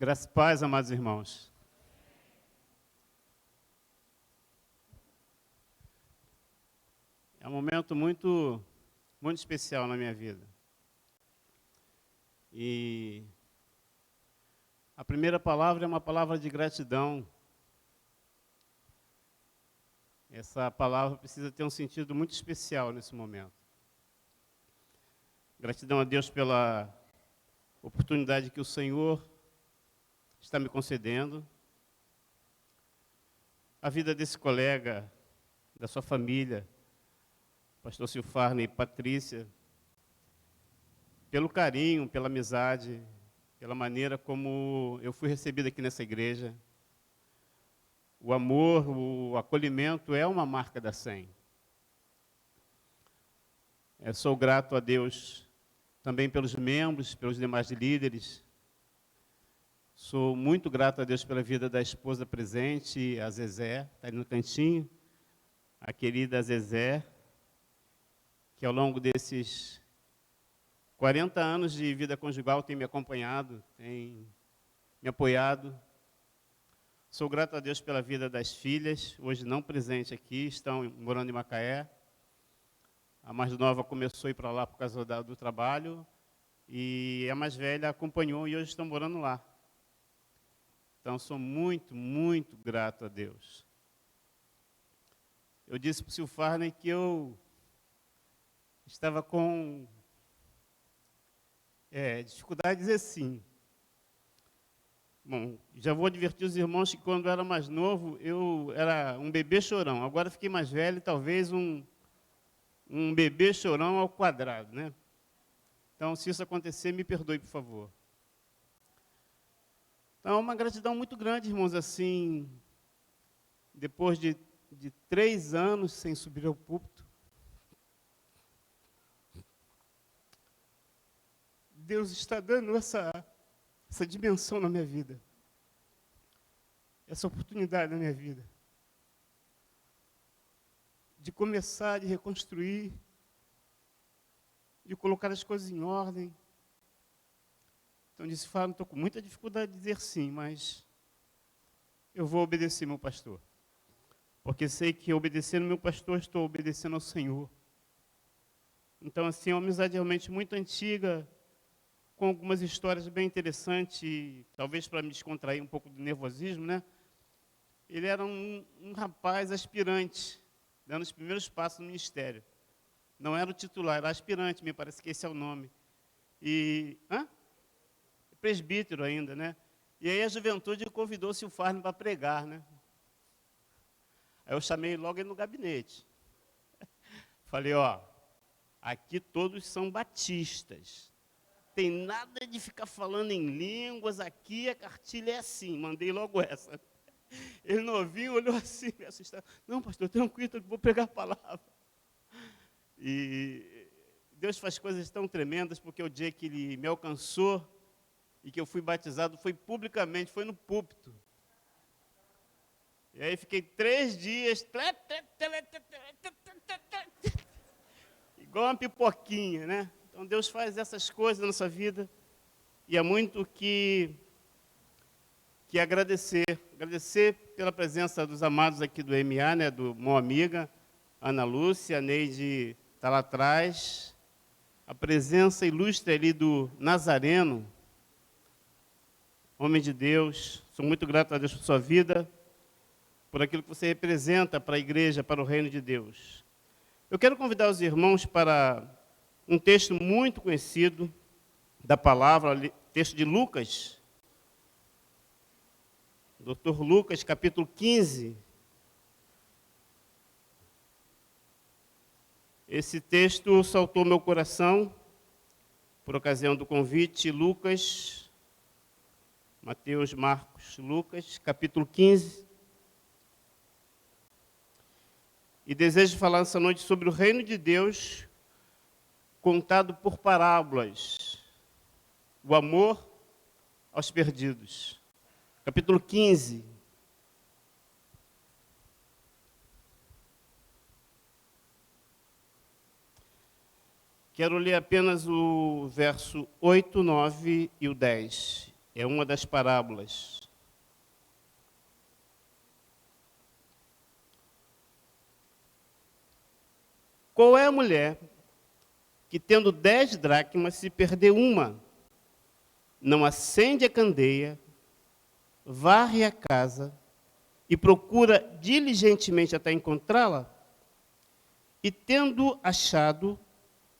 Graça e paz, amados irmãos. É um momento muito especial na minha vida. E a primeira palavra é uma palavra de gratidão. Essa palavra precisa ter um sentido muito especial nesse momento. Gratidão a Deus pela oportunidade que o Senhor está me concedendo. A vida desse colega, da sua família, pastor Silfarne e Patrícia, pelo carinho, pela amizade, pela maneira como eu fui recebido aqui nessa igreja. O amor, o acolhimento é uma marca da SEM. Eu sou grato a Deus também pelos membros, pelos demais líderes. Sou muito grato a Deus pela vida da esposa presente, a Zezé, está ali no cantinho, a querida Zezé, que ao longo desses 40 anos de vida conjugal tem me acompanhado, tem me apoiado. Sou grato a Deus pela vida das filhas, hoje não presente aqui, estão morando em Macaé. A mais nova começou a ir para lá por causa do trabalho, e a mais velha acompanhou e hoje estão morando lá. Então, sou muito grato a Deus. Eu disse para o Silfarne que eu estava com dificuldade de dizer sim. Bom, já vou advertir os irmãos que quando eu era mais novo, eu era um bebê chorão. Agora fiquei mais velho e talvez um bebê chorão ao quadrado, né? Então, se isso acontecer, me perdoe, por favor. Então, é uma gratidão muito grande, irmãos, assim, depois de 3 anos sem subir ao púlpito, Deus está dando essa dimensão na minha vida, essa oportunidade na minha vida, de começar, de reconstruir, de colocar as coisas em ordem. Então, disse, Fábio, estou com muita dificuldade de dizer sim, mas eu vou obedecer meu pastor. Porque sei que obedecendo meu pastor, estou obedecendo ao Senhor. Então, assim, é uma amizade realmente muito antiga, com algumas histórias bem interessantes, talvez para me descontrair um pouco do nervosismo, né? Ele era um rapaz aspirante, dando os primeiros passos no ministério. Não era o titular, era aspirante, me parece que esse é o nome. Presbítero ainda, né? E aí a juventude convidou o Silfarne para pregar, né? Aí eu chamei logo ele no gabinete. Falei, aqui todos são batistas. Tem nada de ficar falando em línguas, aqui a cartilha é assim. Mandei logo essa. Ele novinho olhou assim, me assustado. Não, pastor, tranquilo, eu vou pregar a palavra. E Deus faz coisas tão tremendas, porque o dia que ele me alcançou, e que eu fui batizado, foi publicamente, foi no púlpito. E aí fiquei 3 dias, igual uma pipoquinha, né? Então Deus faz essas coisas na nossa vida, e há muito que agradecer. Agradecer pela presença dos amados aqui do MA, né? Do Mão Amiga, Ana Lúcia, a Neide está lá atrás, a presença ilustre ali do Nazareno, homem de Deus. Sou muito grato a Deus por sua vida, por aquilo que você representa para a igreja, para o reino de Deus. Eu quero convidar os irmãos para um texto muito conhecido da palavra, texto de Lucas, Dr. Lucas, capítulo 15. Esse texto saltou meu coração por ocasião do convite. Lucas, Mateus, Marcos, Lucas, capítulo 15. E desejo falar essa noite sobre o reino de Deus contado por parábolas. O amor aos perdidos. Capítulo 15. Quero ler apenas o verso 8, 9 e o 10. é uma das parábolas. Qual é a mulher que, tendo 10 dracmas, se perder uma, não acende a candeia, varre a casa e procura diligentemente até encontrá-la? E, tendo achado,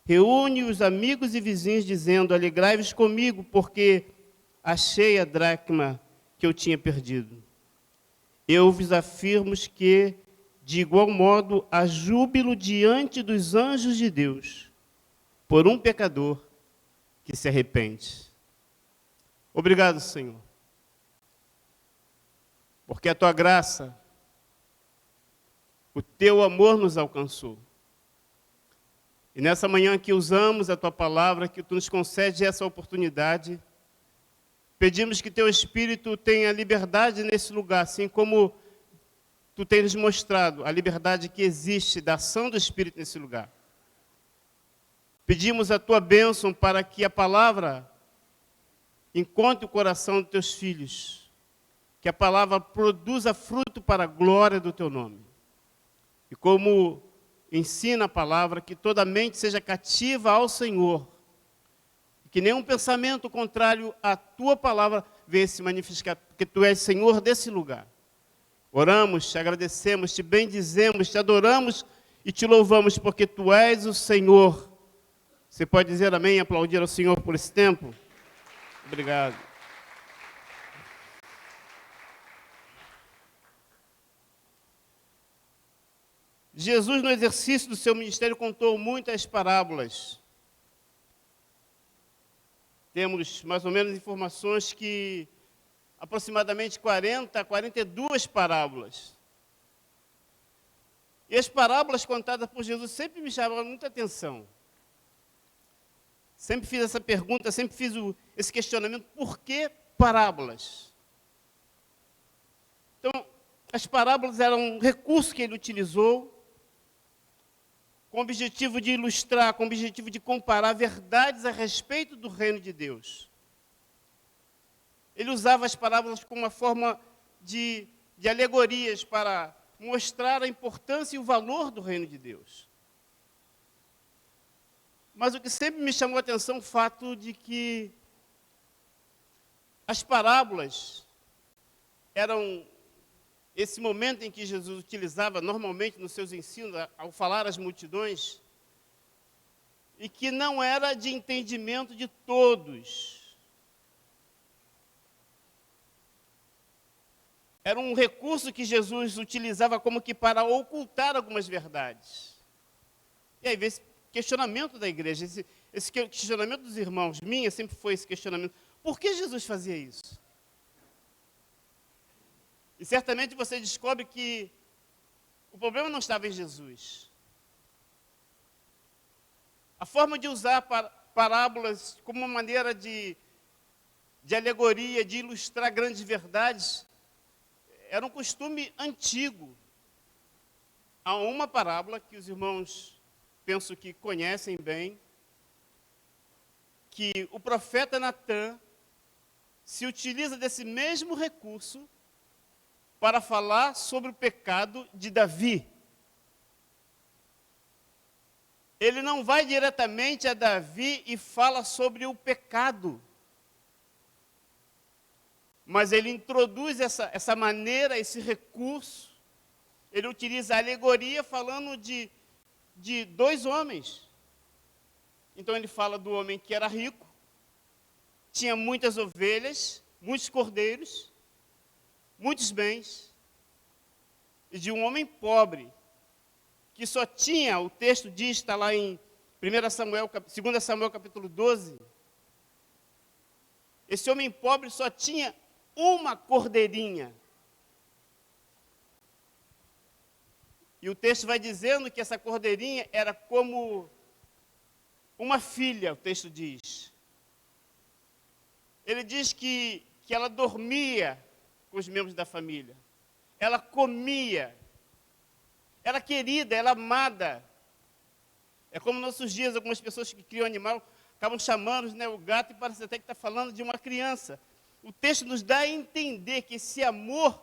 reúne os amigos e vizinhos, dizendo: alegrai-vos comigo, porque achei a dracma que eu tinha perdido. Eu vos afirmo que, de igual modo, há júbilo diante dos anjos de Deus por um pecador que se arrepende. Obrigado, Senhor, porque a tua graça, o teu amor nos alcançou. E nessa manhã que usamos a tua palavra, que tu nos concede essa oportunidade, pedimos que teu Espírito tenha liberdade nesse lugar, assim como tu tens mostrado a liberdade que existe da ação do Espírito nesse lugar. Pedimos a tua bênção para que a palavra encontre o coração dos teus filhos, que a palavra produza fruto para a glória do teu nome. E como ensina a palavra, que toda mente seja cativa ao Senhor, que nenhum pensamento contrário à tua palavra venha se manifestar, porque tu és Senhor desse lugar. Oramos, te agradecemos, te bendizemos, te adoramos e te louvamos, porque tu és o Senhor. Você pode dizer amém e aplaudir ao Senhor por esse tempo? Obrigado. Jesus, no exercício do seu ministério, contou muitas parábolas. Temos mais ou menos informações que aproximadamente 40 a 42 parábolas. E as parábolas contadas por Jesus sempre me chamaram muita atenção. Sempre fiz essa pergunta, sempre fiz esse questionamento: por que parábolas? Então, as parábolas eram um recurso que ele utilizou com o objetivo de ilustrar, com o objetivo de comparar verdades a respeito do reino de Deus. Ele usava as parábolas como uma forma de alegorias para mostrar a importância e o valor do reino de Deus. Mas o que sempre me chamou a atenção é o fato de que as parábolas eram esse momento em que Jesus utilizava normalmente nos seus ensinos, ao falar às multidões, e que não era de entendimento de todos. Era um recurso que Jesus utilizava como que para ocultar algumas verdades. E aí vem esse questionamento da igreja, esse questionamento dos irmãos, minha sempre foi esse questionamento: por que Jesus fazia isso? E certamente você descobre que o problema não estava em Jesus. A forma de usar parábolas como uma maneira de alegoria, de ilustrar grandes verdades, era um costume antigo. Há uma parábola que os irmãos penso que conhecem bem, que o profeta Natã se utiliza desse mesmo recurso para falar sobre o pecado de Davi. Ele não vai diretamente a Davi e fala sobre o pecado, mas ele introduz essa maneira, esse recurso. Ele utiliza a alegoria falando de dois homens. Então ele fala do homem que era rico, tinha muitas ovelhas, muitos cordeiros, muitos bens, e de um homem pobre, que só tinha, o texto diz, está lá em 2 Samuel capítulo 12, esse homem pobre só tinha uma cordeirinha. E o texto vai dizendo que essa cordeirinha era como uma filha, o texto diz. Ele diz que ela dormia com os membros da família. Ela comia. Era querida, era amada. É como nos nossos dias, algumas pessoas que criam animal acabam chamando, né, o gato, e parece até que está falando de uma criança. o texto nos dá a entender que esse amor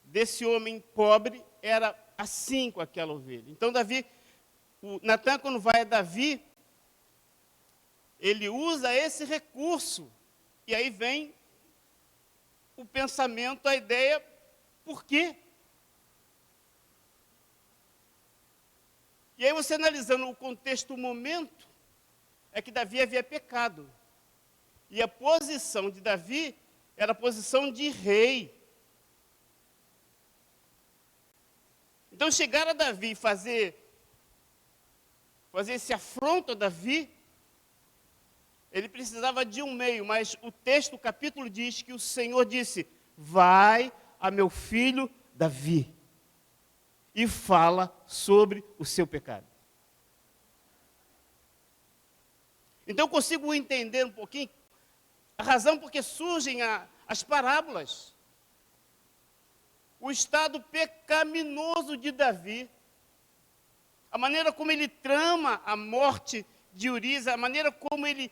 desse homem pobre era assim com aquela ovelha. Então, Natan, quando vai a Davi, ele usa esse recurso. E aí vem o pensamento, a ideia, por quê? E aí você analisando o contexto, o momento, é que Davi havia pecado. E a posição de Davi era a posição de rei. Então chegar a Davi e fazer esse afronto a Davi, ele precisava de um meio, mas o texto, o capítulo diz que o Senhor disse: vai a meu filho Davi e fala sobre o seu pecado. Então eu consigo entender um pouquinho a razão por que surgem as parábolas. O estado pecaminoso de Davi, a maneira como ele trama a morte de Urias, a maneira como ele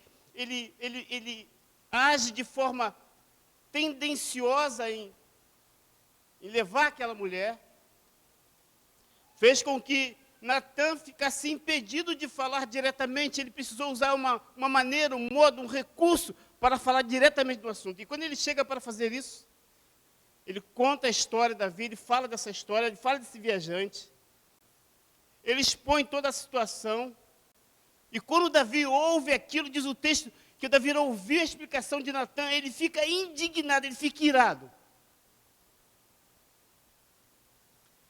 age de forma tendenciosa em levar aquela mulher, fez com que Natan ficasse impedido de falar diretamente. Ele precisou usar uma maneira, um modo, um recurso para falar diretamente do assunto. E quando ele chega para fazer isso, ele conta a história da vida, ele fala dessa história, ele fala desse viajante. Ele expõe toda a situação. E quando Davi ouve aquilo, diz o texto, que o Davi ouviu a explicação de Natan, ele fica indignado, ele fica irado.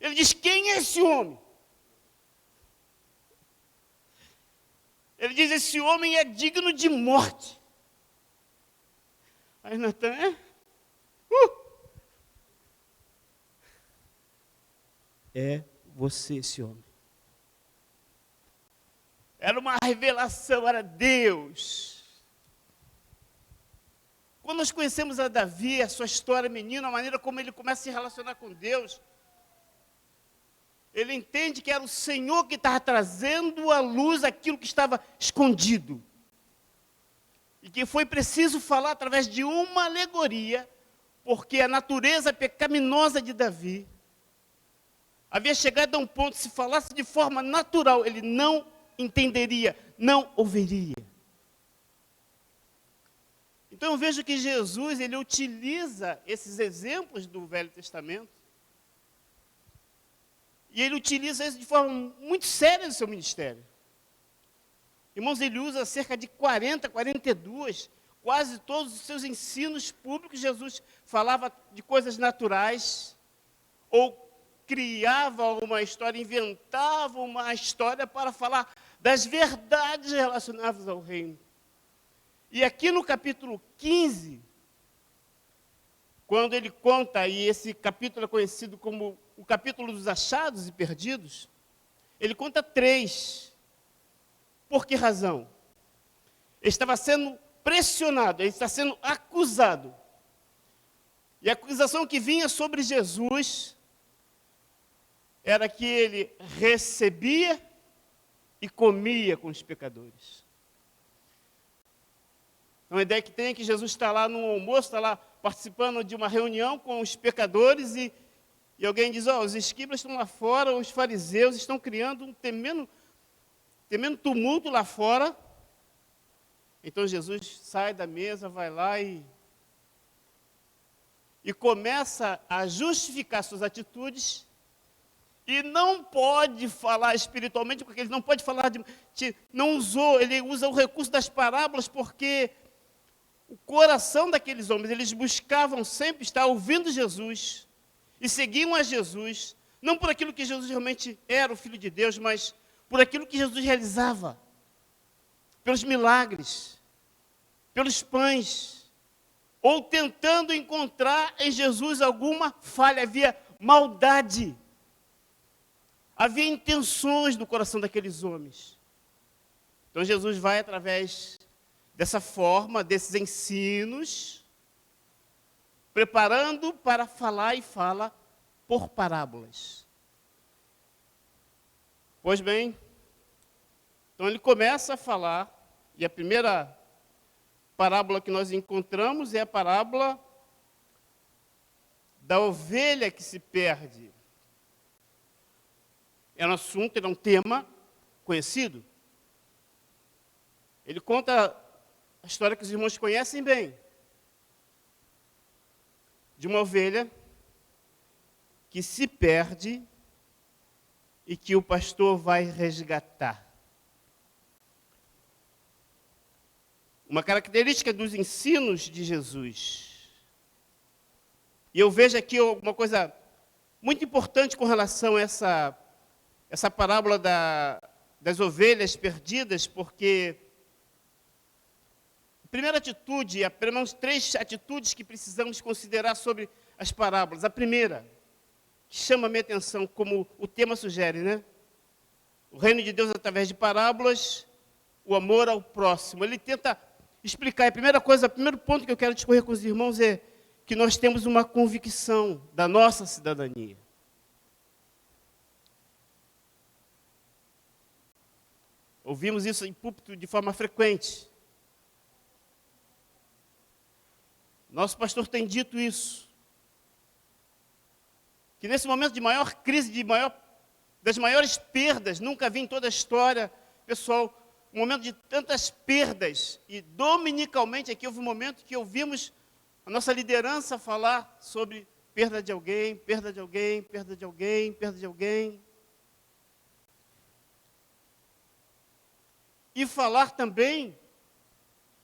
Ele diz: quem é esse homem? Ele diz: esse homem é digno de morte. Aí Natan, é você esse homem. Era uma revelação, era Deus. Quando nós conhecemos a Davi, a sua história menina, a maneira como ele começa a se relacionar com Deus, ele entende que era o Senhor que estava trazendo à luz aquilo que estava escondido. E que foi preciso falar através de uma alegoria, porque a natureza pecaminosa de Davi havia chegado a um ponto, se falasse de forma natural, ele não entenderia, não ouviria. Então eu vejo que Jesus, ele utiliza esses exemplos do Velho Testamento, e ele utiliza isso de forma muito séria no seu ministério. Irmãos, ele usa cerca de 42, quase todos os seus ensinos públicos. Jesus falava de coisas naturais, ou criava uma história, inventava uma história para falar das verdades relacionadas ao reino. E aqui no capítulo 15, quando ele conta, e esse capítulo é conhecido como o capítulo dos achados e perdidos, ele conta 3. Por que razão? Ele estava sendo pressionado, ele está sendo acusado. E a acusação que vinha sobre Jesus era que ele recebia e comia com os pecadores. Então a ideia que tem é que Jesus está lá no almoço, está lá participando de uma reunião com os pecadores e alguém diz: os escribas estão lá fora, os fariseus estão criando um tremendo tumulto lá fora. Então Jesus sai da mesa, vai lá e começa a justificar suas atitudes. E não pode falar espiritualmente, porque ele não pode falar ele usa o recurso das parábolas, porque o coração daqueles homens, eles buscavam sempre estar ouvindo Jesus, e seguiam a Jesus, não por aquilo que Jesus realmente era, o Filho de Deus, mas por aquilo que Jesus realizava, pelos milagres, pelos pães, ou tentando encontrar em Jesus alguma falha. Havia maldade, havia intenções no coração daqueles homens. Então Jesus vai através dessa forma, desses ensinos, preparando para falar, e fala por parábolas. Pois bem, então ele começa a falar, e a primeira parábola que nós encontramos é a parábola da ovelha que se perde. É um assunto, é um tema conhecido. Ele conta a história que os irmãos conhecem bem, de uma ovelha que se perde e que o pastor vai resgatar. Uma característica dos ensinos de Jesus. E eu vejo aqui uma coisa muito importante com relação a essa parábola das ovelhas perdidas, porque a primeira atitude, há pelo menos 3 atitudes que precisamos considerar sobre as parábolas. A primeira, que chama a minha atenção, como o tema sugere, né? O reino de Deus através de parábolas, o amor ao próximo. Ele tenta explicar. A primeira coisa, o primeiro ponto que eu quero discorrer com os irmãos é que nós temos uma convicção da nossa cidadania. Ouvimos isso em púlpito de forma frequente. Nosso pastor tem dito isso. Que nesse momento de maior crise, das maiores perdas, nunca vi em toda a história, pessoal, um momento de tantas perdas, e dominicalmente aqui houve um momento que ouvimos a nossa liderança falar sobre perda de alguém, perda de alguém, perda de alguém, perda de alguém. E falar também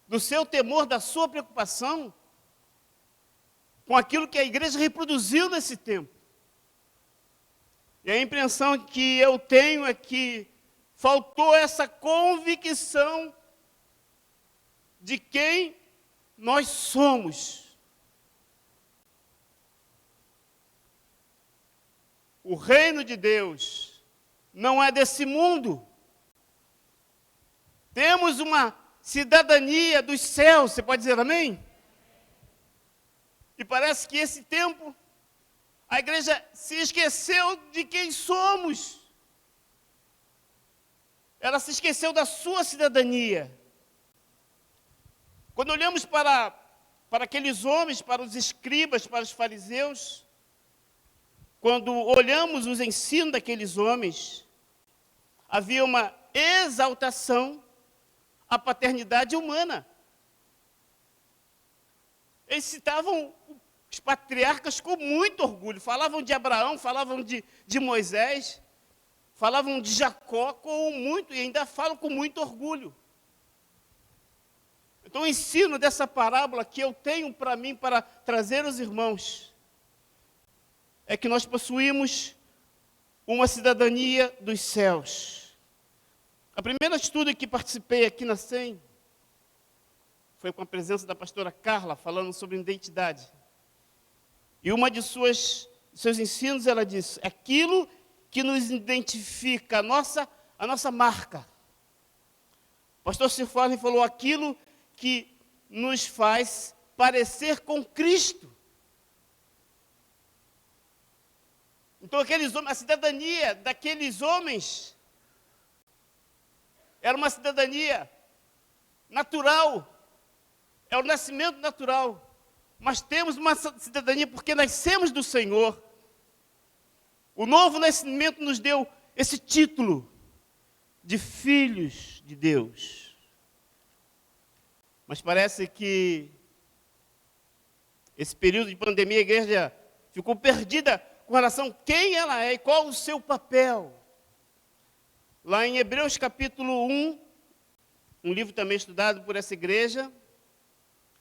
do seu temor, da sua preocupação com aquilo que a igreja reproduziu nesse tempo. E a impressão que eu tenho é que faltou essa convicção de quem nós somos. O reino de Deus não é desse mundo. Temos uma cidadania dos céus, você pode dizer amém? E parece que esse tempo, a igreja se esqueceu de quem somos. Ela se esqueceu da sua cidadania. Quando olhamos para aqueles homens, para os escribas, para os fariseus, quando olhamos os ensinos daqueles homens, havia uma exaltação à paternidade humana. Eles citavam os patriarcas com muito orgulho, falavam de Abraão, falavam de Moisés, falavam de Jacó com muito, e ainda falam com muito orgulho. Então o ensino dessa parábola que eu tenho para mim, para trazer aos irmãos, é que nós possuímos uma cidadania dos céus. A primeira atitude que participei aqui na SEM foi com a presença da pastora Carla, falando sobre identidade. E uma de seus ensinos, ela disse, aquilo que nos identifica, a nossa marca. O pastor Sirfone falou, aquilo que nos faz parecer com Cristo. Então, a cidadania daqueles homens era uma cidadania natural, é o nascimento natural. Mas temos uma cidadania porque nascemos do Senhor. O novo nascimento nos deu esse título de filhos de Deus. Mas parece que esse período de pandemia a igreja ficou perdida com relação a quem ela é e qual o seu papel. Lá em Hebreus capítulo 1, um livro também estudado por essa igreja,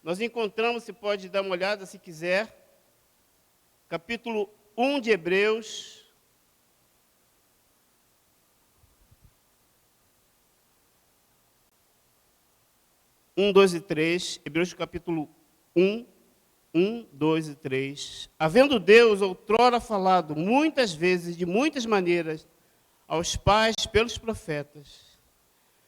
nós encontramos, você pode dar uma olhada se quiser, capítulo 1 de Hebreus, (1, 2 e 3), Hebreus capítulo 1, 1, 2 e 3. Havendo Deus outrora falado muitas vezes, de muitas maneiras, aos pais pelos profetas,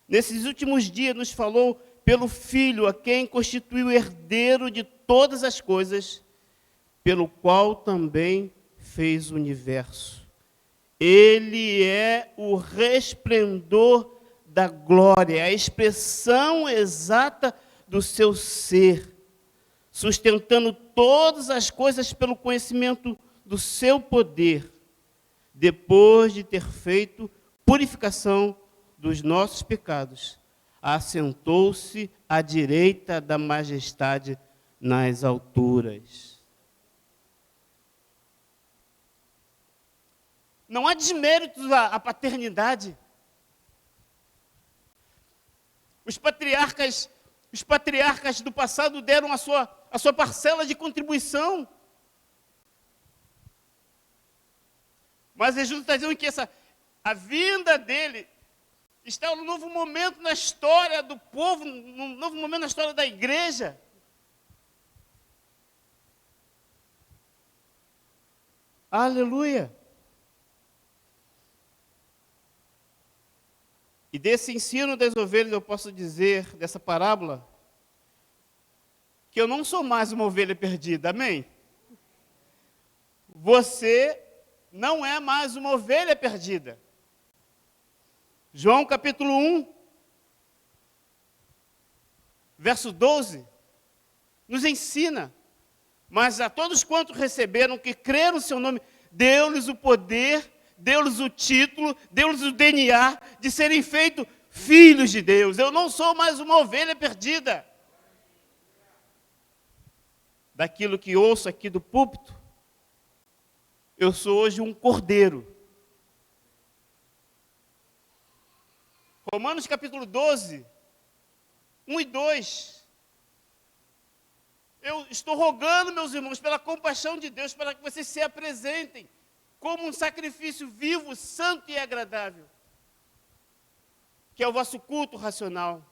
nesses últimos dias nos falou pelo Filho, a quem constituiu herdeiro de todas as coisas, pelo qual também fez o universo. Ele é o resplendor da glória, a expressão exata do seu ser, sustentando todas as coisas pelo conhecimento do seu poder, depois de ter feito purificação dos nossos pecados, assentou-se à direita da majestade nas alturas. Não há desméritos à paternidade. Os patriarcas do passado deram a sua parcela de contribuição. Mas Jesus está dizendo que a vinda dele está num novo momento na história do povo, num novo momento na história da igreja. Aleluia! E desse ensino das ovelhas eu posso dizer, dessa parábola, que eu não sou mais uma ovelha perdida, amém? Você não é mais uma ovelha perdida. João capítulo 1, verso 12, nos ensina: mas a todos quantos receberam, que creram no seu nome, deu-lhes o poder, deu-lhes o título, deu-lhes o DNA de serem feitos filhos de Deus. Eu não sou mais uma ovelha perdida. Daquilo que ouço aqui do púlpito, eu sou hoje um cordeiro. Romanos capítulo 12, 1 e 2. Eu estou rogando, meus irmãos, pela compaixão de Deus, para que vocês se apresentem como um sacrifício vivo, santo e agradável, que é o vosso culto racional.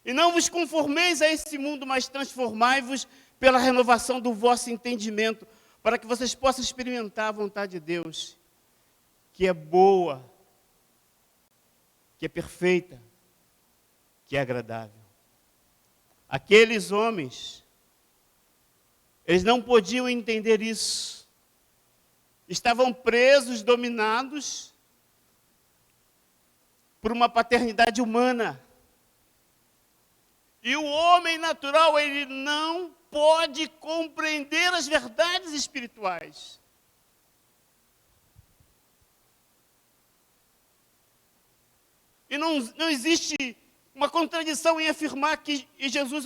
E não vos conformeis a esse mundo, mas transformai-vos pela renovação do vosso entendimento, para que vocês possam experimentar a vontade de Deus, que é boa, que é perfeita, que é agradável. Aqueles homens, eles não podiam entender isso. Estavam presos, dominados por uma paternidade humana. E o homem natural, ele não pode compreender as verdades espirituais. E não existe uma contradição em afirmar que Jesus,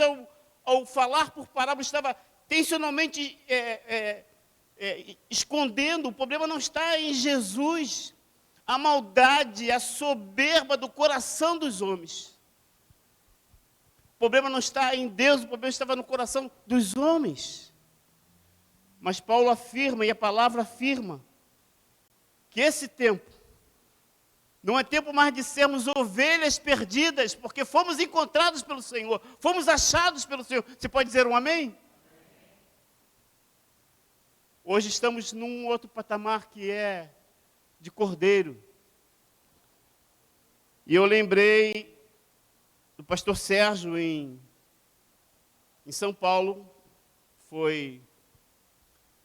ao falar por parábola, estava intencionalmente escondendo. O problema não está em Jesus, a maldade, a soberba do coração dos homens. O problema não está em Deus, o problema estava no coração dos homens. Mas Paulo afirma, e a palavra afirma, que esse tempo não é tempo mais de sermos ovelhas perdidas, porque fomos encontrados pelo Senhor, fomos achados pelo Senhor. Você pode dizer um amém? Hoje estamos num outro patamar que é de cordeiro. E eu lembrei do pastor Sérgio em São Paulo.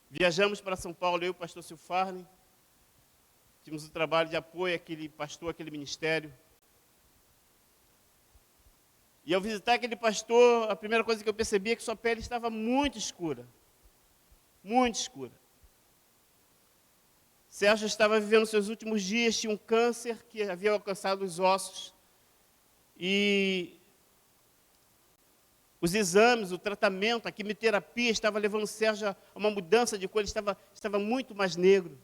Viajamos para São Paulo, eu e o pastor Silfarne. Tínhamos um trabalho de apoio àquele pastor, àquele ministério. E ao visitar aquele pastor, a primeira coisa que eu percebi é que sua pele estava muito escura. Muito escura. Sérgio estava vivendo seus últimos dias, tinha um câncer que havia alcançado os ossos. E os exames, o tratamento, a quimioterapia estava levando o Sérgio a uma mudança de cor, ele estava muito mais negro.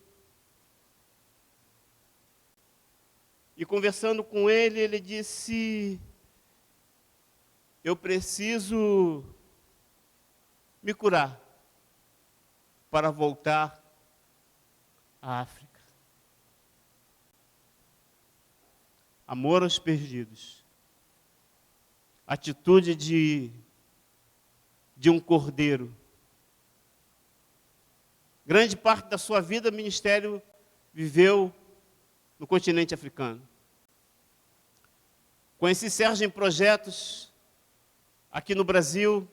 E conversando com ele, ele disse: eu preciso me curar para voltar à África. Amor aos perdidos. Atitude de um cordeiro. Grande parte da sua vida, ministério, viveu no continente africano. Conheci Sérgio em projetos aqui no Brasil.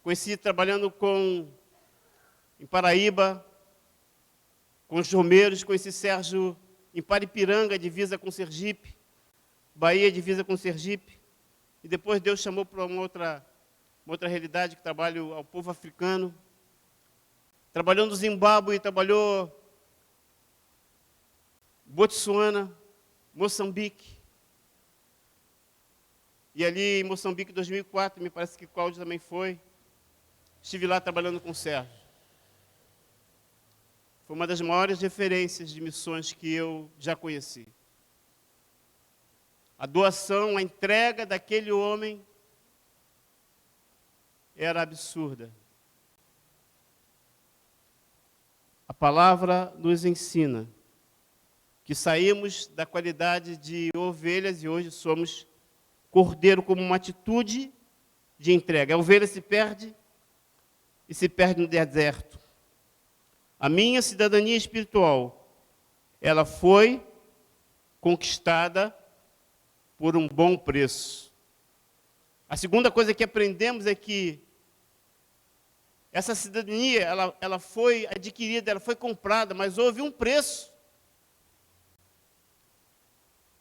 Conheci trabalhando em Paraíba, com os Romeiros. Conheci Sérgio em Paripiranga, divisa com Sergipe. Bahia, divisa com Sergipe. e depois Deus chamou para uma outra realidade, que trabalho ao povo africano. Trabalhou no Zimbábue, trabalhou Botsuana, Moçambique. E ali em Moçambique, em 2004, me parece que Cláudio também foi. Estive lá trabalhando com o Sérgio. Foi uma das maiores referências de missões que eu já conheci. A doação, a entrega daquele homem era absurda. A palavra nos ensina que saímos da qualidade de ovelhas e hoje somos cordeiro, como uma atitude de entrega. A ovelha se perde no deserto. A minha cidadania espiritual, ela foi conquistada por um bom preço. A segunda coisa que aprendemos é que essa cidadania, ela foi adquirida, ela foi comprada, mas houve um preço.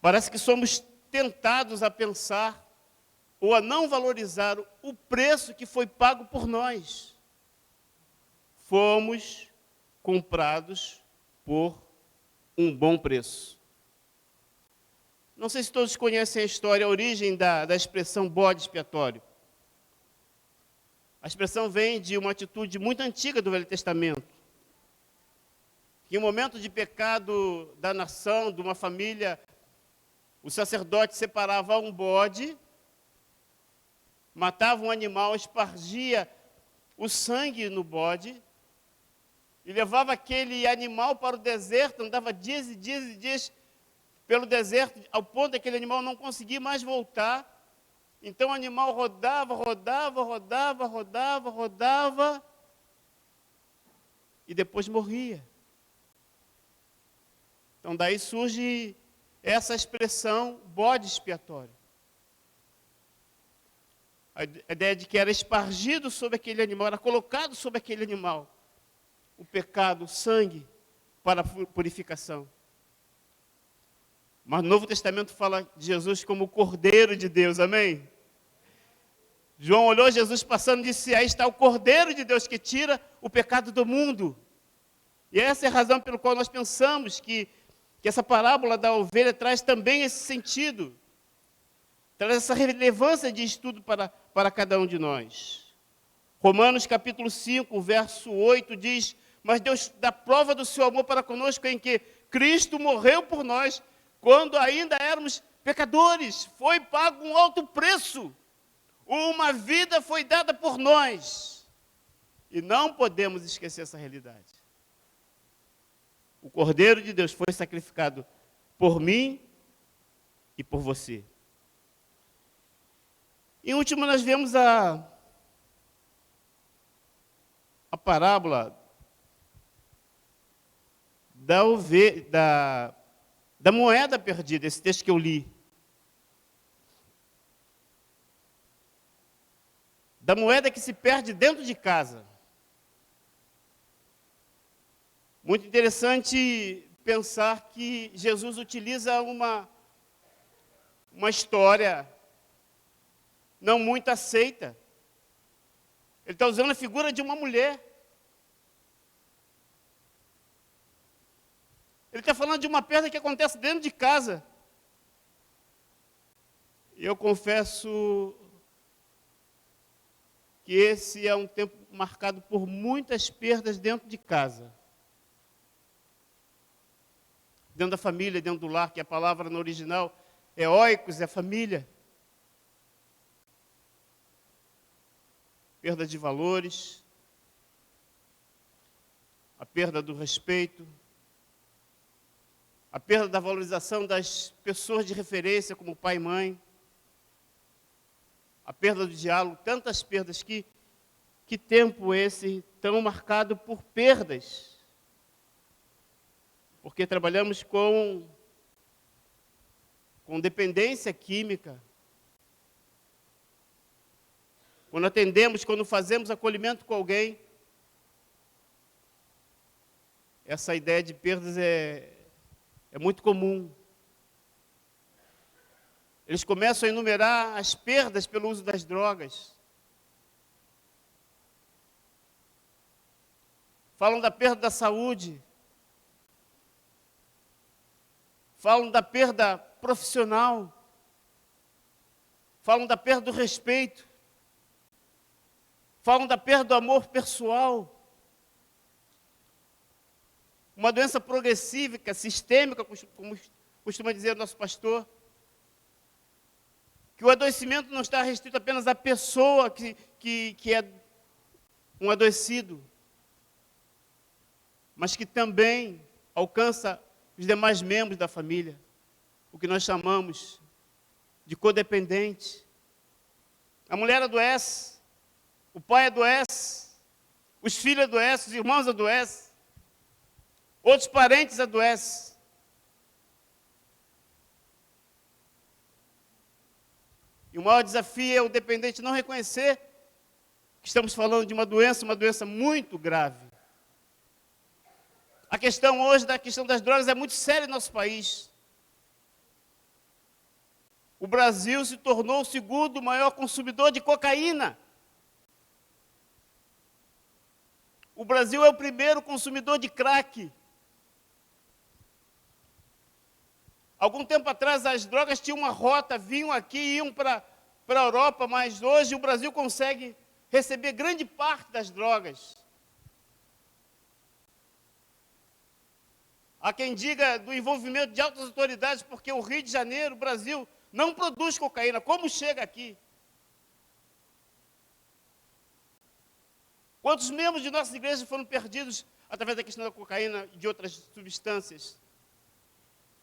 Parece que somos tentados a pensar ou a não valorizar o preço que foi pago por nós. Fomos comprados por um bom preço. Não sei se todos conhecem a história, a origem da expressão bode expiatório. A expressão vem de uma atitude muito antiga do Velho Testamento. Que em um momento de pecado da nação, de uma família, o sacerdote separava um bode, matava um animal, espargia o sangue no bode, e levava aquele animal para o deserto, andava dias e dias e dias pelo deserto, ao ponto de aquele animal não conseguir mais voltar. Então o animal rodava, e depois morria. Então daí surge essa expressão bode expiatório. A ideia de que era espargido sobre aquele animal, era colocado sobre aquele animal o pecado, o sangue, para a purificação. Mas o Novo Testamento fala de Jesus como o Cordeiro de Deus, amém? João olhou Jesus passando e disse, aí está o Cordeiro de Deus que tira o pecado do mundo. E essa é a razão pela qual nós pensamos que essa parábola da ovelha traz também esse sentido. Traz essa relevância de estudo para cada um de nós. Romanos capítulo 5, verso 8 diz, mas Deus dá prova do seu amor para conosco em que Cristo morreu por nós, quando ainda éramos pecadores. Foi pago um alto preço. Uma vida foi dada por nós. E não podemos esquecer essa realidade. O Cordeiro de Deus foi sacrificado por mim e por você. Em último, nós vemos a parábola da moeda perdida, esse texto que eu li. Da moeda que se perde dentro de casa. Muito interessante pensar que Jesus utiliza uma história não muito aceita. Ele está usando a figura de uma mulher. Ele está falando de uma perda que acontece dentro de casa. E eu confesso que esse é um tempo marcado por muitas perdas dentro de casa. Dentro da família, dentro do lar, que a palavra no original é oikos, é família. Perda de valores, a perda do respeito, a perda da valorização das pessoas de referência, como pai e mãe, a perda do diálogo, tantas perdas. Que tempo esse tão marcado por perdas? Porque trabalhamos com dependência química. Quando atendemos, quando fazemos acolhimento com alguém, essa ideia de perdas é muito comum. Eles começam a enumerar as perdas pelo uso das drogas. Falam da perda da saúde. Falam da perda profissional. Falam da perda do respeito. Falam da perda do amor pessoal. Uma doença progressiva, sistêmica, como costuma dizer o nosso pastor. Que o adoecimento não está restrito apenas à pessoa que é um adoecido, mas que também alcança os demais membros da família, o que nós chamamos de codependente. A mulher adoece, o pai adoece, os filhos adoecem, os irmãos adoecem, outros parentes adoecem. E o maior desafio é o dependente não reconhecer que estamos falando de uma doença muito grave. A questão hoje da questão das drogas é muito séria no nosso país. O Brasil se tornou o segundo maior consumidor de cocaína. O Brasil é o primeiro consumidor de crack. Algum tempo atrás, as drogas tinham uma rota, vinham aqui e iam para a Europa, mas hoje o Brasil consegue receber grande parte das drogas. Há quem diga do envolvimento de altas autoridades, porque o Rio de Janeiro, o Brasil, não produz cocaína. Como chega aqui? Quantos membros de nossas igrejas foram perdidos através da questão da cocaína e de outras substâncias?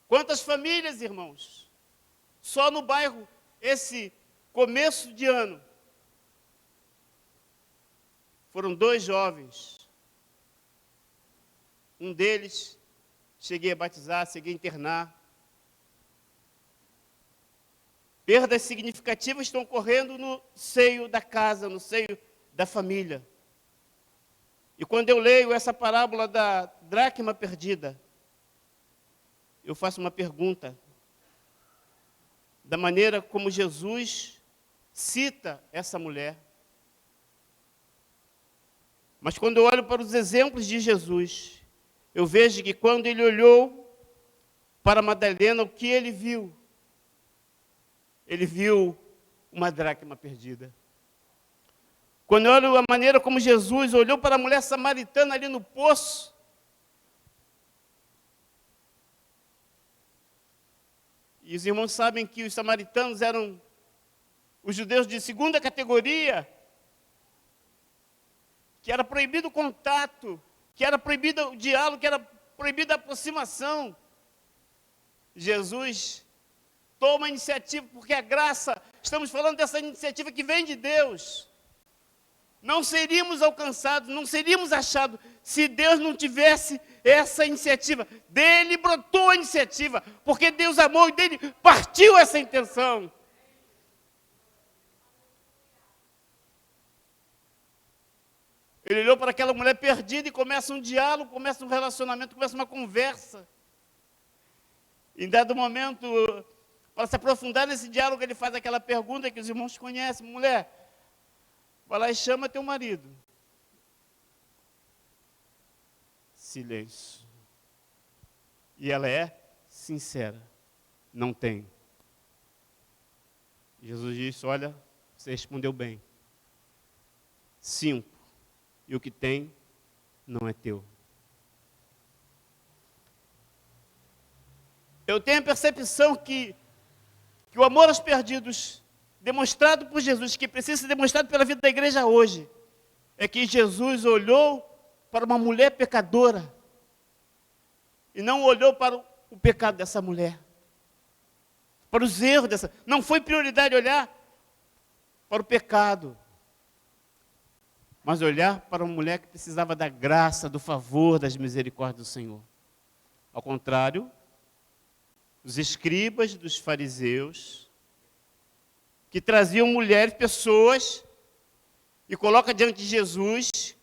Quantas famílias, irmãos? Só no bairro, esse começo de ano, foram 2 jovens. Um deles, cheguei a batizar, cheguei a internar. Perdas significativas estão ocorrendo no seio da casa, no seio da família. E quando eu leio essa parábola da dracma perdida, eu faço uma pergunta, da maneira como Jesus cita essa mulher. Mas quando eu olho para os exemplos de Jesus, eu vejo que quando ele olhou para Madalena, o que ele viu? Ele viu uma dracma perdida. Quando eu olho a maneira como Jesus olhou para a mulher samaritana ali no poço, e os irmãos sabem que os samaritanos eram os judeus de segunda categoria, que era proibido o contato, que era proibido o diálogo, que era proibida a aproximação. Jesus toma a iniciativa, porque a graça, estamos falando dessa iniciativa que vem de Deus. Não seríamos alcançados, não seríamos achados, se Deus não tivesse essa iniciativa. Dele brotou a iniciativa, porque Deus amou e dele partiu essa intenção. Ele olhou para aquela mulher perdida e começa um diálogo, começa um relacionamento, começa uma conversa. Em dado momento, para se aprofundar nesse diálogo, ele faz aquela pergunta que os irmãos conhecem: mulher, vai lá e chama teu marido. Silêncio. E ela é sincera. Não tem. Jesus disse: olha, você respondeu bem. 5. E o que tem não é teu. Eu tenho a percepção que o amor aos perdidos, demonstrado por Jesus, que precisa ser demonstrado pela vida da igreja hoje, é que Jesus olhou para uma mulher pecadora e não olhou para o pecado dessa mulher, para os erros dessa. Não foi prioridade olhar para o pecado, mas olhar para uma mulher que precisava da graça, do favor, das misericórdias do Senhor. Ao contrário, os escribas dos fariseus, que traziam mulheres, pessoas, e coloca diante de Jesus,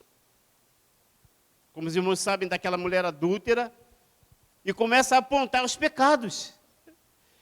como os irmãos sabem, daquela mulher adúltera, e começa a apontar os pecados.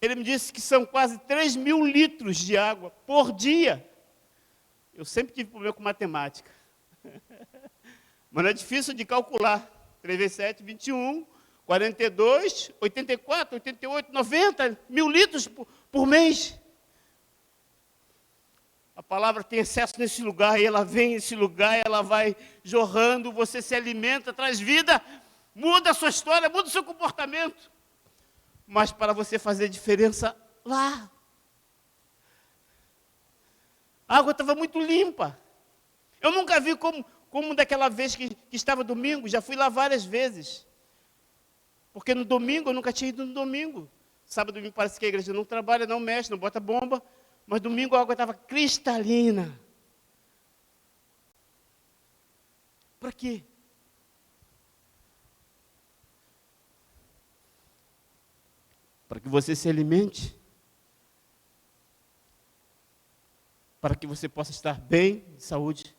Ele me disse que são quase 3.000 litros de água por dia. Eu sempre tive problema com matemática. Mas não é difícil de calcular. 3 vezes 7, 21, 42, 84, 88, 90 mil litros por mês. A palavra tem excesso nesse lugar, e ela vem nesse lugar, ela vai jorrando, você se alimenta, traz vida, muda a sua história, muda o seu comportamento. Mas para você fazer diferença lá. A água estava muito limpa. Eu nunca vi como daquela vez que estava domingo, já fui lá várias vezes. Porque no domingo, eu nunca tinha ido no domingo. Sábado e domingo parece que a igreja não trabalha, não mexe, não bota bomba. Mas domingo a água estava cristalina. Para quê? Para que você se alimente. Para que você possa estar bem, de saúde.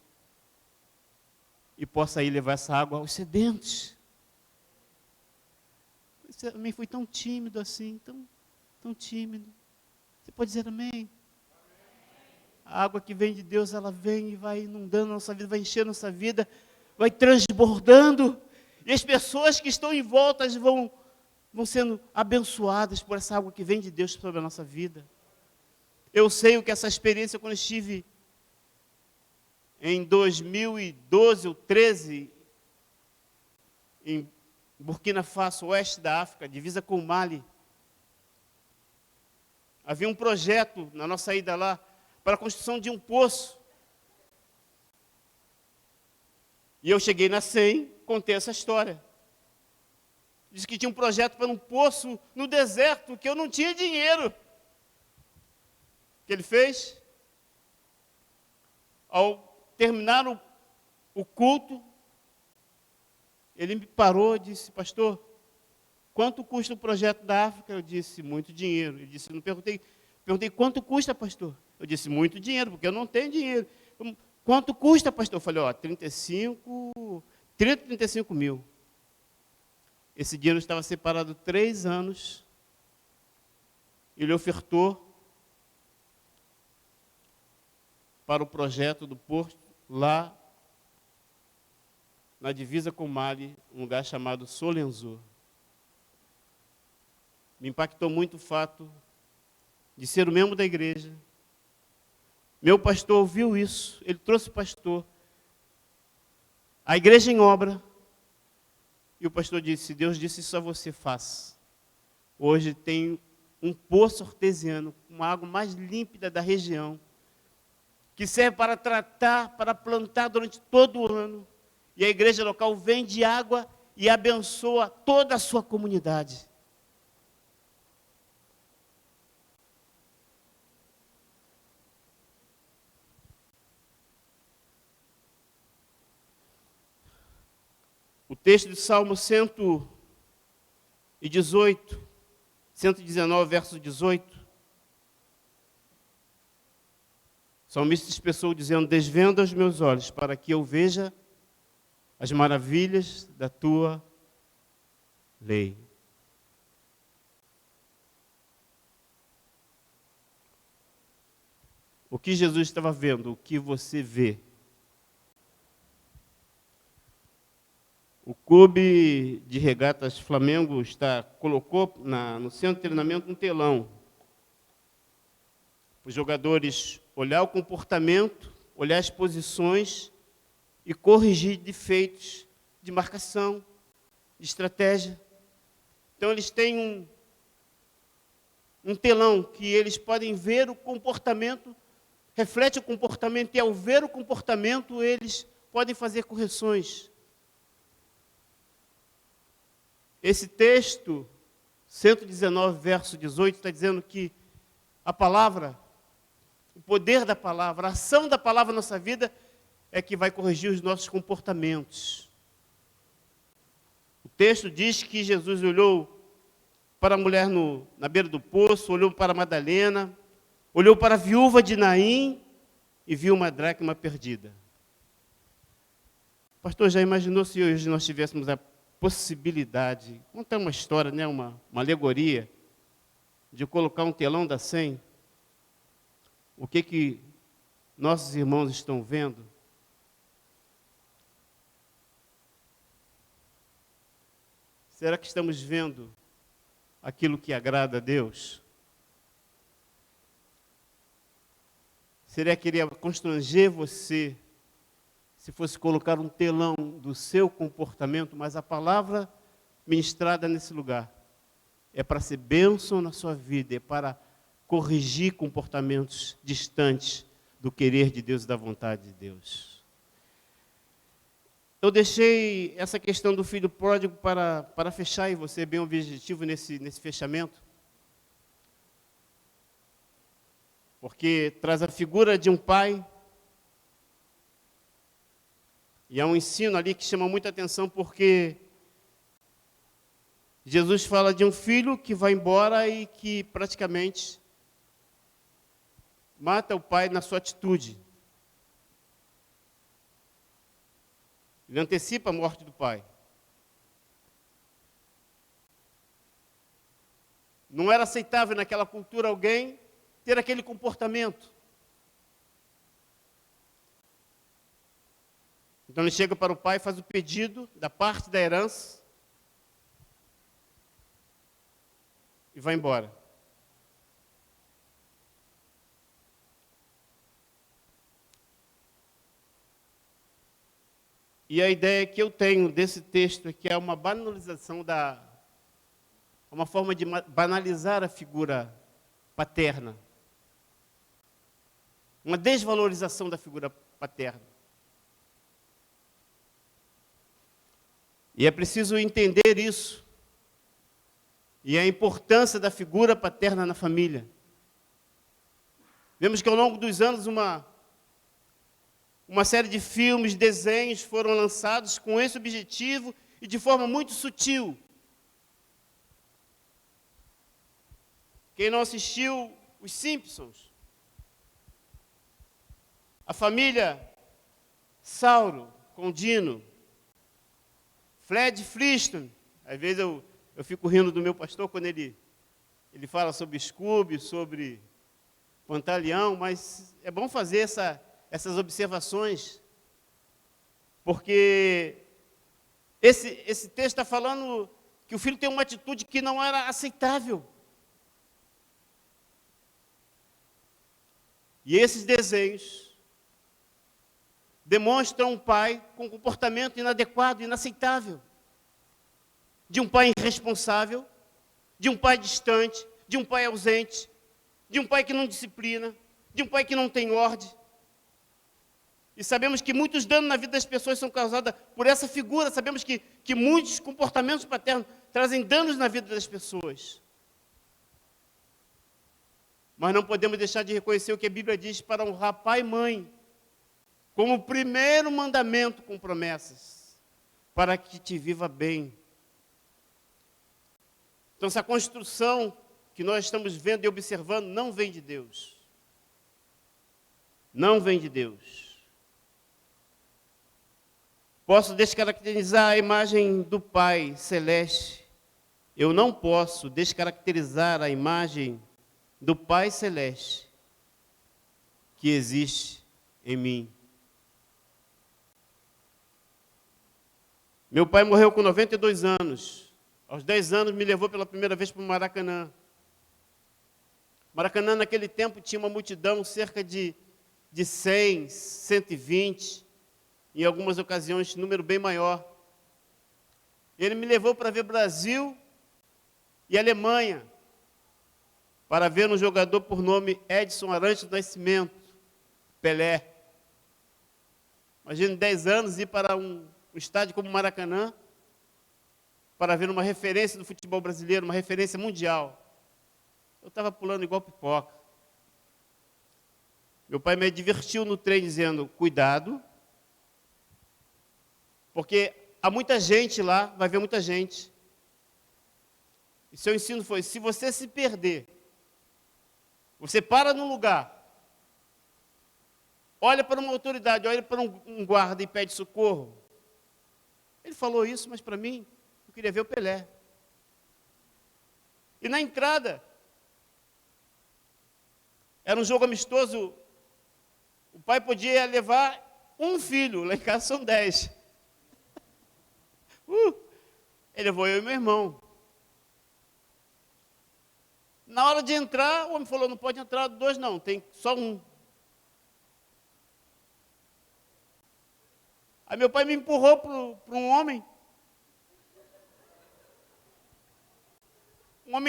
E possa ir levar essa água aos sedentos. Você também foi tão tímido assim, tão tímido. Você pode dizer amém? A água que vem de Deus, ela vem e vai inundando a nossa vida, vai enchendo a nossa vida, vai transbordando. E as pessoas que estão em volta vão sendo abençoadas por essa água que vem de Deus sobre a nossa vida. Eu sei o que essa experiência, quando estive em 2012 ou 13, em Burkina Faso, oeste da África, divisa com o Mali. Havia um projeto na nossa ida lá para a construção de um poço. E eu cheguei na SEM, contei essa história. Disse que tinha um projeto para um poço no deserto, que eu não tinha dinheiro. O que ele fez? Ao terminar o culto, ele me parou e disse: pastor, quanto custa o projeto da África? Eu disse: muito dinheiro. Ele disse: não perguntei quanto custa, pastor? Eu disse: muito dinheiro, porque eu não tenho dinheiro. Quanto custa, pastor? Eu falei: 35 mil. Esse dinheiro estava separado 3 anos. Ele ofertou para o projeto do porto lá na divisa com o Mali, um lugar chamado Solenzor. Me impactou muito o fato de ser um membro da igreja. Meu pastor ouviu isso, ele trouxe o pastor. A igreja em obra. E o pastor disse: Deus disse, isso a você faz. Hoje tem um poço artesiano, uma água mais límpida da região, que serve para tratar, para plantar durante todo o ano. E a igreja local vende água e abençoa toda a sua comunidade. O texto de Salmo 119, verso 18. O salmista expressou dizendo: desvenda os meus olhos para que eu veja as maravilhas da tua lei. O que Jesus estava vendo, o que você vê. O clube de regatas Flamengo colocou no centro de treinamento um telão. Os jogadores olhar o comportamento, olhar as posições e corrigir defeitos de marcação, de estratégia. Então eles têm um telão que eles podem ver o comportamento, reflete o comportamento, e ao ver o comportamento eles podem fazer correções. Esse texto, 119, verso 18, está dizendo que a palavra, o poder da palavra, a ação da palavra na nossa vida é que vai corrigir os nossos comportamentos. O texto diz que Jesus olhou para a mulher na beira do poço, olhou para Madalena, olhou para a viúva de Naim e viu uma dracma perdida. Pastor, já imaginou se hoje nós tivéssemos a possibilidade, contar uma história, né, uma alegoria, de colocar um telão da 100, o que nossos irmãos estão vendo? Será que estamos vendo aquilo que agrada a Deus? Será que iria constranger você se fosse colocar um telão do seu comportamento? Mas a palavra ministrada nesse lugar é para ser bênção na sua vida, é para corrigir comportamentos distantes do querer de Deus e da vontade de Deus. Eu deixei essa questão do filho pródigo para fechar, e você é bem objetivo nesse fechamento, porque traz a figura de um pai, e há um ensino ali que chama muita atenção, porque Jesus fala de um filho que vai embora e que praticamente mata o pai na sua atitude. Ele antecipa a morte do pai. Não era aceitável naquela cultura alguém ter aquele comportamento. Então ele chega para o pai, faz o pedido da parte da herança e vai embora. E a ideia que eu tenho desse texto é que é uma banalização uma forma de banalizar a figura paterna. Uma desvalorização da figura paterna. E é preciso entender isso. E a importância da figura paterna na família. Vemos que ao longo dos anos uma série de filmes, desenhos foram lançados com esse objetivo e de forma muito sutil. Quem não assistiu Os Simpsons? A família Sauro com Dino. Fred Flintstone. Às vezes eu fico rindo do meu pastor quando ele fala sobre Scooby, sobre Pantaleão, mas é bom fazer essas observações, porque esse texto está falando que o filho tem uma atitude que não era aceitável. E esses desenhos demonstram um pai com comportamento inadequado, inaceitável, de um pai irresponsável, de um pai distante, de um pai ausente, de um pai que não disciplina, de um pai que não tem ordem. E sabemos que muitos danos na vida das pessoas são causados por essa figura. Sabemos que muitos comportamentos paternos trazem danos na vida das pessoas. Mas não podemos deixar de reconhecer o que a Bíblia diz para honrar pai e mãe, como o primeiro mandamento com promessas, para que te viva bem. Então, essa construção que nós estamos vendo e observando não vem de Deus. Não vem de Deus. Posso descaracterizar a imagem do Pai Celeste. Eu não posso descaracterizar a imagem do Pai Celeste que existe em mim. Meu pai morreu com 92 anos. Aos 10 anos me levou pela primeira vez para o Maracanã. Maracanã naquele tempo tinha uma multidão, cerca de 100, 120, em algumas ocasiões, número bem maior. Ele me levou para ver Brasil e Alemanha, para ver um jogador por nome Edson Arantes do Nascimento, Pelé. Imagina, 10 anos ir para um estádio como Maracanã, para ver uma referência do futebol brasileiro, uma referência mundial. Eu estava pulando igual pipoca. Meu pai me divertiu no trem dizendo, cuidado, porque há muita gente lá, vai ver muita gente. E seu ensino foi, se você se perder, você para num lugar, olha para uma autoridade, olha para um guarda e pede socorro. Ele falou isso, mas para mim, eu queria ver o Pelé. E na entrada, Era um jogo amistoso, o pai podia levar um filho, lá em casa são 10. Ele levou eu e meu irmão. Na hora de entrar, o homem falou, não pode entrar 2 não, tem só um. Aí meu pai me empurrou para um homem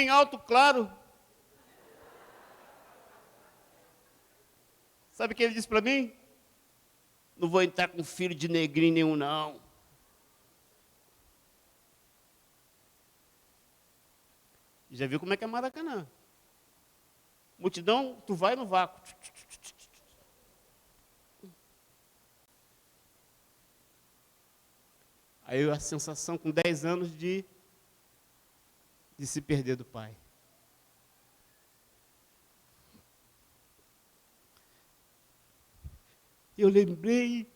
alto, claro. Sabe o que ele disse para mim? Não vou entrar com filho de negrinho nenhum, não. Já viu como é que é Maracanã? Multidão, tu vai no vácuo. Aí a sensação com 10 anos de se perder do pai. Eu lembrei,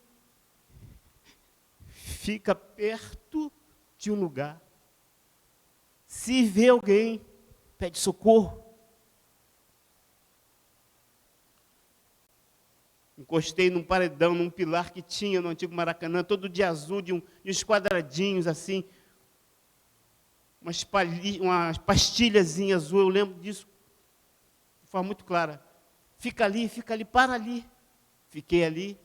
fica perto de um lugar. Se vê alguém, pede socorro. Encostei num paredão, num pilar que tinha no antigo Maracanã, todo de azul, de uns quadradinhos assim, umas pastilhazinhas azul, eu lembro disso de forma muito clara. Fica ali, para ali. Fiquei ali.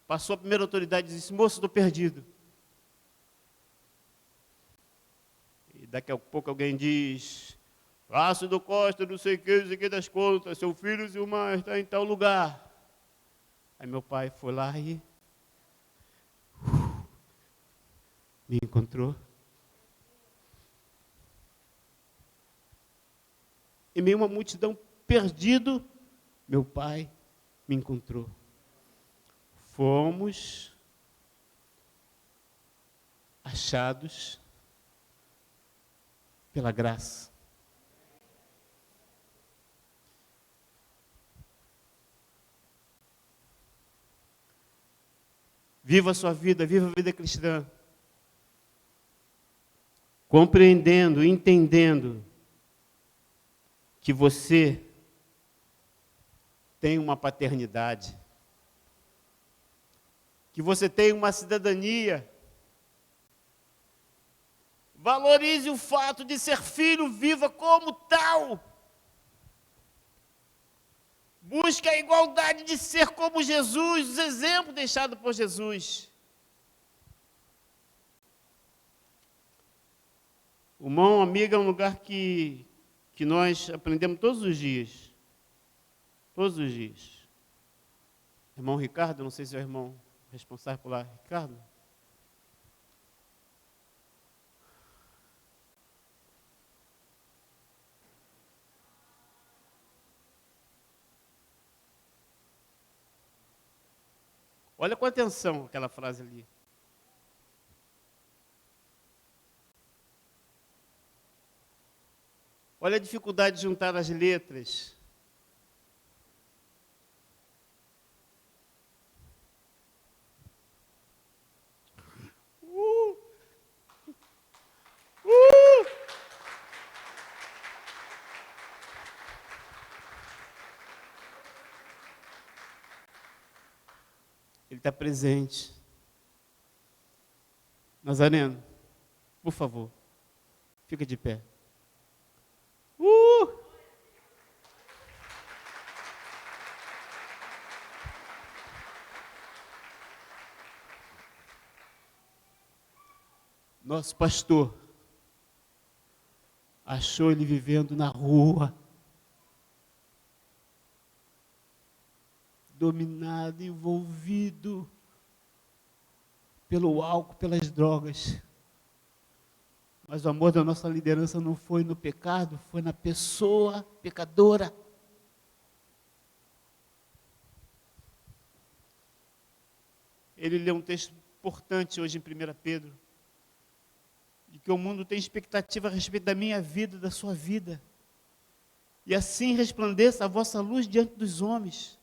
Passou a primeira autoridade e disse, moço, estou perdido. E daqui a pouco alguém diz, Plácido Costa, não sei o que das contas, seu filho Zilmar está em tal lugar. Aí meu pai foi lá e me encontrou. Em meio a uma multidão perdido, meu pai me encontrou. Fomos achados pela graça. Viva a sua vida, viva a vida cristã. Compreendendo, entendendo que você tem uma paternidade, que você tem uma cidadania. Valorize o fato de ser filho, viva como tal. Busque a igualdade de ser como Jesus, os exemplos deixados por Jesus. O Mão Amiga é um lugar que nós aprendemos todos os dias. Todos os dias. Irmão Ricardo, não sei se é o irmão responsável por lá, Ricardo. Olha com atenção aquela frase ali. Olha a dificuldade de juntar as letras. Ele está presente. Nazareno, por favor, fica de pé. Nosso pastor achou ele vivendo na rua, dominado, envolvido pelo álcool, pelas drogas. Mas o amor da nossa liderança não foi no pecado, foi na pessoa pecadora. Ele lê um texto importante hoje em 1 Pedro, de que o mundo tem expectativa a respeito da minha vida, da sua vida. E assim resplandeça a vossa luz diante dos homens.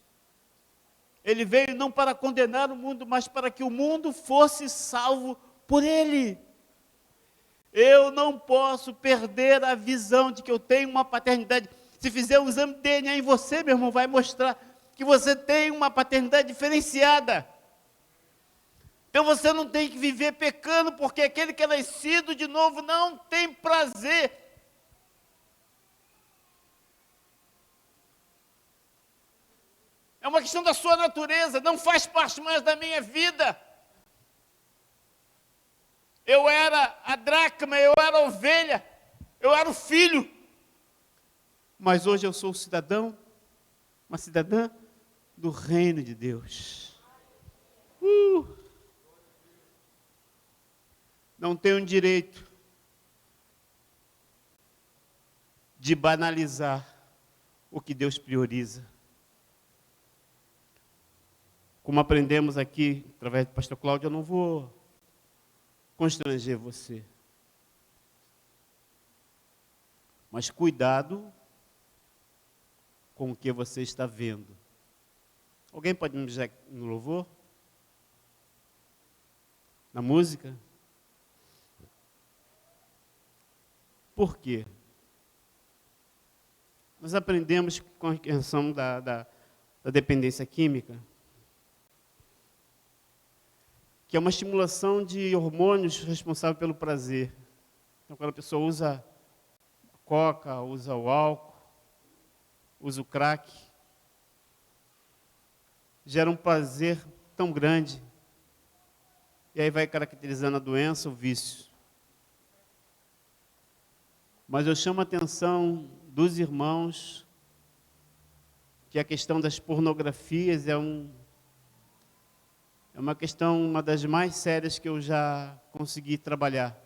Ele veio não para condenar o mundo, mas para que o mundo fosse salvo por ele. Eu não posso perder a visão de que eu tenho uma paternidade. Se fizer um exame de DNA em você, meu irmão, vai mostrar que você tem uma paternidade diferenciada. Então você não tem que viver pecando, porque aquele que é nascido de novo não tem prazer. É uma questão da sua natureza, não faz parte mais da minha vida. Eu era a dracma, eu era a ovelha, eu era o filho. Mas hoje eu sou cidadão, uma cidadã do reino de Deus. Não tenho direito de banalizar o que Deus prioriza. Como aprendemos aqui, através do pastor Cláudio, eu não vou constranger você. Mas cuidado com o que você está vendo. Alguém pode me dizer no louvor? Na música? Por quê? Nós aprendemos com a questão da dependência química, que é uma estimulação de hormônios responsáveis pelo prazer. Então, quando a pessoa usa coca, usa o álcool, usa o crack, gera um prazer tão grande, e aí vai caracterizando a doença, o vício. Mas eu chamo a atenção dos irmãos que a questão das pornografias é uma questão, uma das mais sérias que eu já consegui trabalhar.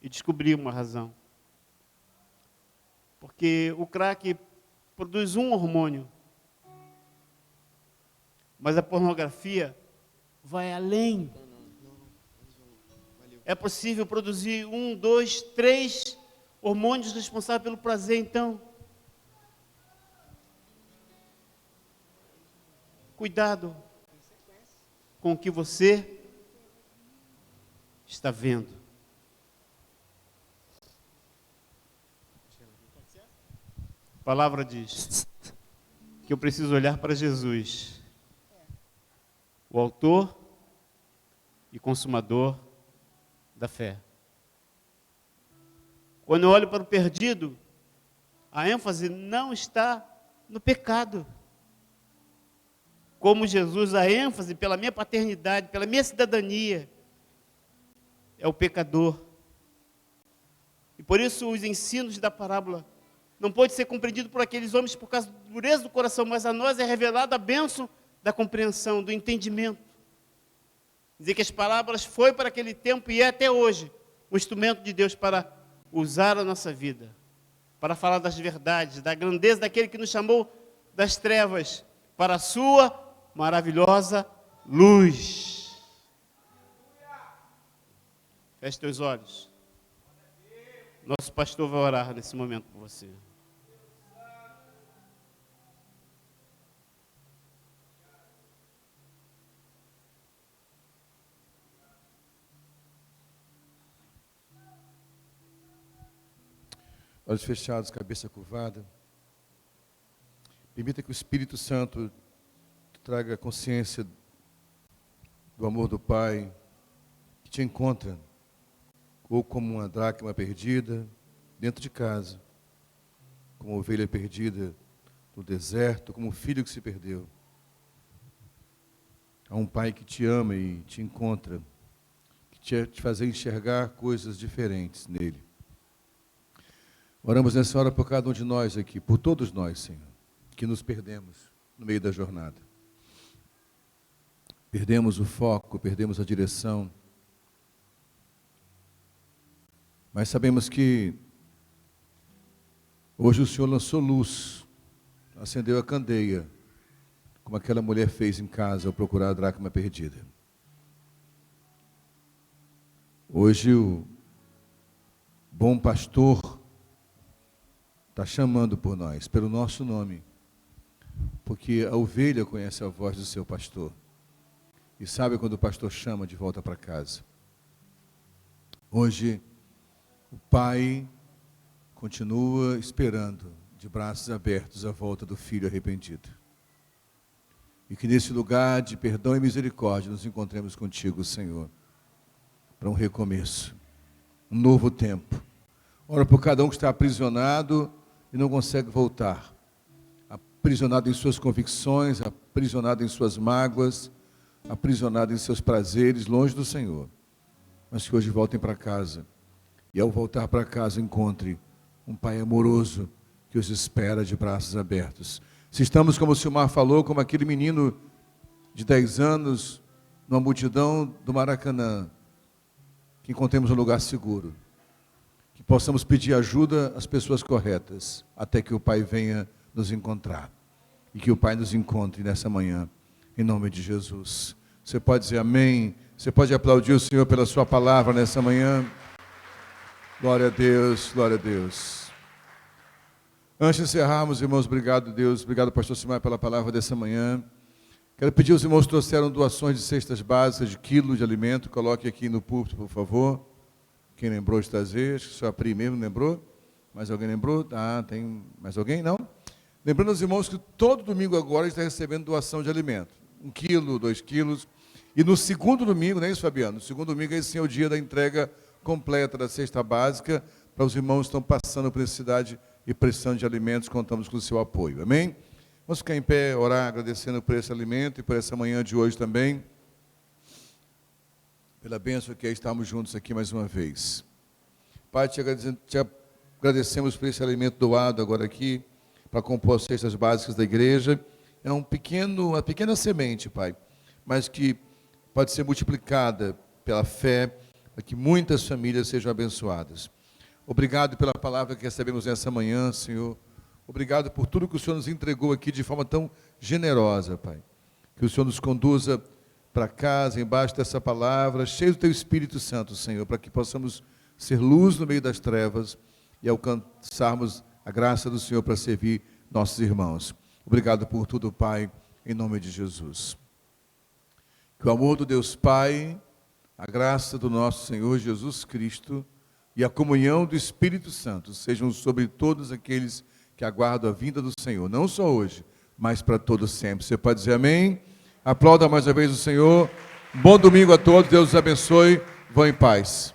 E descobri uma razão. Porque o crack produz um hormônio, mas a pornografia vai além. É possível produzir 1, 2, 3 hormônios responsáveis pelo prazer, então. Cuidado com o que você está vendo. A palavra diz que eu preciso olhar para Jesus, o autor e consumador da fé. Quando eu olho para o perdido, a ênfase não está no pecado. Como Jesus, a ênfase pela minha paternidade, pela minha cidadania, é o pecador. E por isso os ensinos da parábola não podem ser compreendidos por aqueles homens por causa da dureza do coração, mas a nós é revelada a bênção da compreensão, do entendimento. Dizer que as parábolas foi para aquele tempo e é até hoje um instrumento de Deus para usar a nossa vida, para falar das verdades, da grandeza daquele que nos chamou das trevas para a sua maravilhosa luz. Feche teus olhos. Nosso pastor vai orar nesse momento por você. Olhos fechados, cabeça curvada. Permita que o Espírito Santo traga consciência do amor do Pai, que te encontra, ou como uma dracma perdida, dentro de casa, como ovelha perdida no deserto, como um filho que se perdeu. Há um Pai que te ama e te encontra, que te faz enxergar coisas diferentes nele. Oramos nessa hora por cada um de nós aqui, por todos nós, Senhor, que nos perdemos no meio da jornada. Perdemos o foco, perdemos a direção. Mas sabemos que hoje o Senhor lançou luz, acendeu a candeia, como aquela mulher fez em casa ao procurar a dracma perdida. Hoje o bom pastor está chamando por nós, pelo nosso nome, porque a ovelha conhece a voz do seu pastor e sabe quando o pastor chama de volta para casa. Hoje, o Pai continua esperando, de braços abertos, a volta do filho arrependido. E que nesse lugar de perdão e misericórdia nos encontremos contigo, Senhor, para um recomeço, um novo tempo. Ora por cada um que está aprisionado e não consegue voltar, aprisionado em suas convicções, aprisionado em suas mágoas, aprisionado em seus prazeres, longe do Senhor, mas que hoje voltem para casa, e ao voltar para casa encontre um Pai amoroso que os espera de braços abertos. Se estamos, como o Silmar falou, como aquele menino de 10 anos, numa multidão do Maracanã, que encontremos um lugar seguro, que possamos pedir ajuda às pessoas corretas, até que o Pai venha nos encontrar, e que o Pai nos encontre nessa manhã, em nome de Jesus. Você pode dizer amém, você pode aplaudir o Senhor pela sua palavra nessa manhã. Glória a Deus, glória a Deus. Antes de encerrarmos, irmãos, obrigado, Deus, obrigado, pastor Simar, pela palavra dessa manhã. Quero pedir aos irmãos que trouxeram doações de cestas básicas, de quilos de alimento, coloque aqui no púlpito, por favor. Quem lembrou de trazer, acho que só a Pri mesmo lembrou. Mais alguém lembrou? Ah, tem mais alguém? Não? Lembrando aos irmãos que todo domingo agora está recebendo doação de alimento. 1 quilo, 2 quilos. E no segundo domingo, não é isso, Fabiano? No segundo domingo, esse é o dia da entrega completa da cesta básica, para os irmãos que estão passando por necessidade e precisando de alimentos, contamos com o seu apoio. Amém? Vamos ficar em pé, orar, agradecendo por esse alimento e por essa manhã de hoje também, pela bênção que é estarmos juntos aqui mais uma vez. Pai, te agradecemos por esse alimento doado agora aqui, para compor as cestas básicas da igreja. É uma pequena semente, Pai, mas que pode ser multiplicada pela fé, para que muitas famílias sejam abençoadas. Obrigado pela palavra que recebemos nessa manhã, Senhor. Obrigado por tudo que o Senhor nos entregou aqui de forma tão generosa, Pai. Que o Senhor nos conduza para casa, embaixo dessa palavra, cheio do Teu Espírito Santo, Senhor, para que possamos ser luz no meio das trevas e alcançarmos a graça do Senhor para servir nossos irmãos. Obrigado por tudo, Pai, em nome de Jesus. Que o amor do Deus Pai, a graça do nosso Senhor Jesus Cristo e a comunhão do Espírito Santo sejam sobre todos aqueles que aguardam a vinda do Senhor, não só hoje, mas para todos sempre. Você pode dizer amém? Aplauda mais uma vez o Senhor. Bom domingo a todos, Deus os abençoe. Vão em paz.